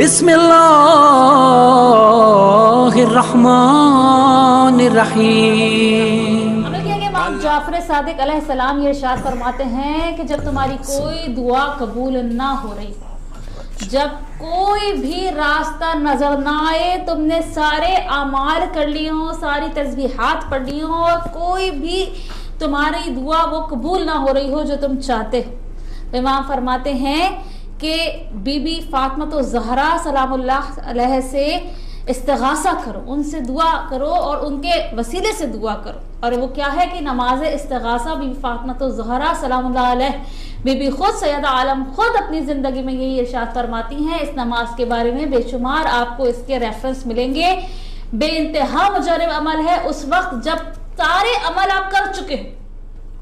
बिस्मिल्लाहिर्रहमानिर्रहीम। इमाम जाफर सादिक अलैहिस्सलाम ये इरशाद फरमाते हैं कि जब तुम्हारी कोई दुआ कबूल ना हो रही, जब कोई भी रास्ता नजर ना आए, तुमने सारे अमाल कर लिए हों, सारी तस्बीहात पढ़ ली हों और कोई भी तुम्हारी दुआ वो कबूल ना हो रही हो जो तुम चाहते हो, इमाम फरमाते हैं कि बीबी फातिमा तो ज़हरा सलामुल्लाह अलैह से इस्तिगासा करो, उनसे दुआ करो और उनके वसीले से दुआ करो। और वो क्या है कि नमाज इस्तिगासा बीबी फातिमा तो ज़हरा सलामुल्लाह अलैह बीबी खुद सैयदा आलम खुद अपनी ज़िंदगी में यही इरशाद फरमाती हैं। इस नमाज के बारे में बेशुमार आपको इसके रेफरेंस मिलेंगे। बेइंतहा मुजरब अमल है उस वक्त जब सारे अमल आप कर चुके हो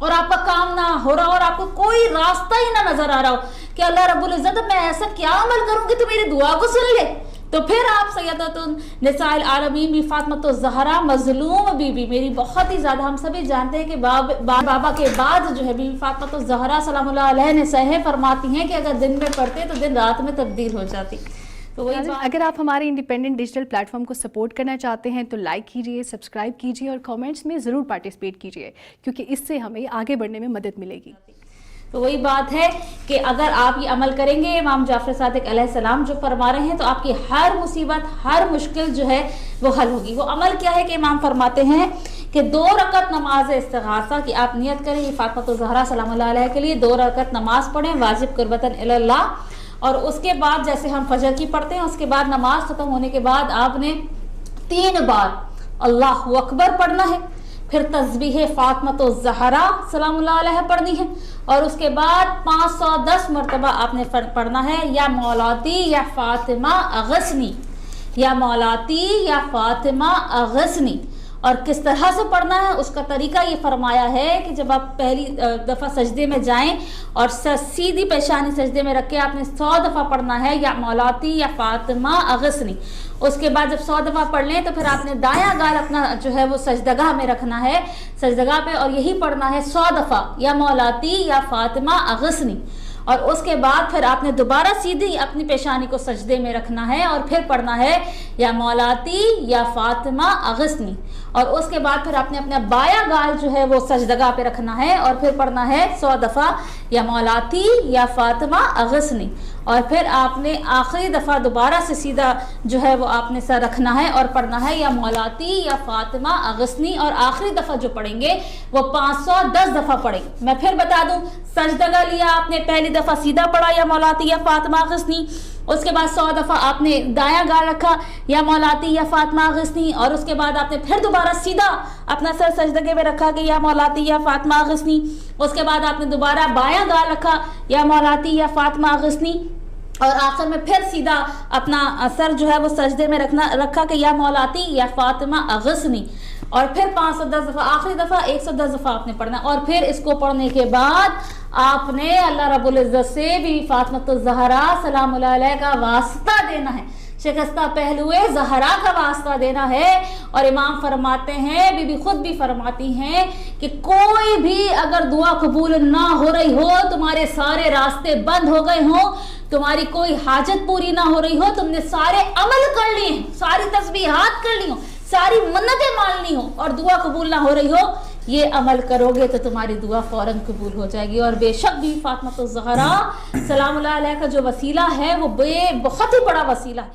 और आपका काम ना हो रहा और आपको कोई रास्ता ही ना नजर आ रहा हो कि अल्लाह रब्बुल इज्जत मैं ऐसा क्या अमल करूंगी तो मेरी दुआ को सुन ले, तो फिर आप सैयदतुन निसाइल आलमीन बी फातिमा तो ज़हरा मजलूम बीबी, मेरी बहुत ही ज्यादा हम सभी जानते हैं कि बाबा के बाद जो है बीबी फातिमा तो ज़हरा सलामुल्लाह अलैह ने सहे फरमाती हैं कि अगर दिन में पढ़ते तो दिन रात में तब्दील हो जाती। तो अगर आप हमारे इंडिपेंडेंट डिजिटल प्लेटफॉर्म को सपोर्ट करना चाहते हैं तो लाइक कीजिए, सब्सक्राइब कीजिए और कमेंट्स में ज़रूर पार्टिसिपेट कीजिए, क्योंकि इससे हमें आगे बढ़ने में मदद मिलेगी। तो वही बात है कि अगर आप ये अमल करेंगे इमाम जाफर सादिक अलैहिस्सलाम जो फरमा रहे हैं तो आपकी हर मुसीबत हर मुश्किल जो है वो हल होगी। वो अमल क्या है कि इमाम फरमाते हैं कि 2 रकत नमाज इस्तिगासा की आप नियत करें फातिमा तो ज़हरा सलामुल्लाह अलैहा के लिए 2 रकत नमाज पढ़ें वाजिब कुर्बतन इल्लाह, और उसके बाद जैसे हम फजर की पढ़ते हैं उसके बाद नमाज खत्म होने के बाद आपने 3 बार अल्लाहु अकबर पढ़ना है, फिर तस्बीह फातिमा तो ज़हरा सलामुल्लाह अलैहा पढ़नी है और उसके बाद 510 मरतबा आपने पढ़ना है या मौलाती या फातिमा अगसनी, या मौलाती या फातिमा अगसनी। और किस तरह से पढ़ना है उसका तरीका ये फरमाया है कि जब आप पहली दफ़ा सजदे में जाएं और सीधी पेशानी सजदे में रख के आपने 100 दफ़ा पढ़ना है या मौलाती या फातिमा अगसनी। उसके बाद जब 100 दफ़ा पढ़ लें तो फिर आपने दायां गाल अपना जो है वो सजदगाह में रखना है, सजदगाह पे, और यही पढ़ना है 100 दफ़ा या मौलाती या फातिमा अगसनी। और उसके बाद फिर आपने दोबारा सीधी अपनी पेशानी को सजदे में रखना है और फिर पढ़ना है या मौलाती या फातिमा अगसनी। और उसके बाद फिर आपने अपना बाया गाल जो है वो सजदगाह पे रखना है और फिर पढ़ना है 100 दफ़ा या मौलाती या फातिमा अगसनी। और फिर आपने आखिरी दफ़ा दोबारा से सीधा जो है वो आपने सर रखना है और पढ़ना है या मौलाती या फातिमा अगसनी। और आखिरी दफ़ा जो पढ़ेंगे वो 510 दफ़ा पढ़ेंगे। मैं फिर बता दूं, सजदगा लिया आपने, पहली दफ़ा सीधा पढ़ा या मौलाती या फातिमा अगसनी, उसके बाद 100 दफ़ा आपने दायां गाल रखा या मौलाती या फातिमा अगसनी, और उसके बाद आपने फिर दोबारा सीधा अपना सर सजदगे में रखा कि या मौलाती या फातिमा अगसनी। उसके बाद आपने दोबारा बायां गाल रखा या मौलाती या फातिमा अगसनी, और आखिर में फिर सीधा अपना सर जो है वो सजदे में रखा कि या मौलाती या फातिमा अगसनी। और फिर 510 दफ़ा, आखिरी दफ़ा 110 दफ़ा आपने पढ़ना। और फिर इसको पढ़ने के बाद आपने अल्लाह रब्बुल इज़्ज़त से भी फातिमा तो ज़हरा सलामुल्लाह अलैहा का वास्ता देना है, शिकस्ता पहलुए ज़हरा का वास्ता देना है। और इमाम फरमाते हैं, बीबी खुद भी फरमाती हैं कि कोई भी अगर दुआ कबूल ना हो रही हो, तुम्हारे सारे रास्ते बंद हो गए हों, तुम्हारी कोई हाजत पूरी ना हो रही हो, तुमने सारे अमल कर लिए, सारी तस्बीहात कर ली हो, सारी मन्नतें मान ली हो और दुआ कबूल ना हो रही हो, ये अमल करोगे तो तुम्हारी दुआ फौरन कबूल हो जाएगी। और बेशक भी फातिमा तो ज़हरा सलामुल्लाह अलैहा का जो वसीला है वो बहुत ही बड़ा वसीला है।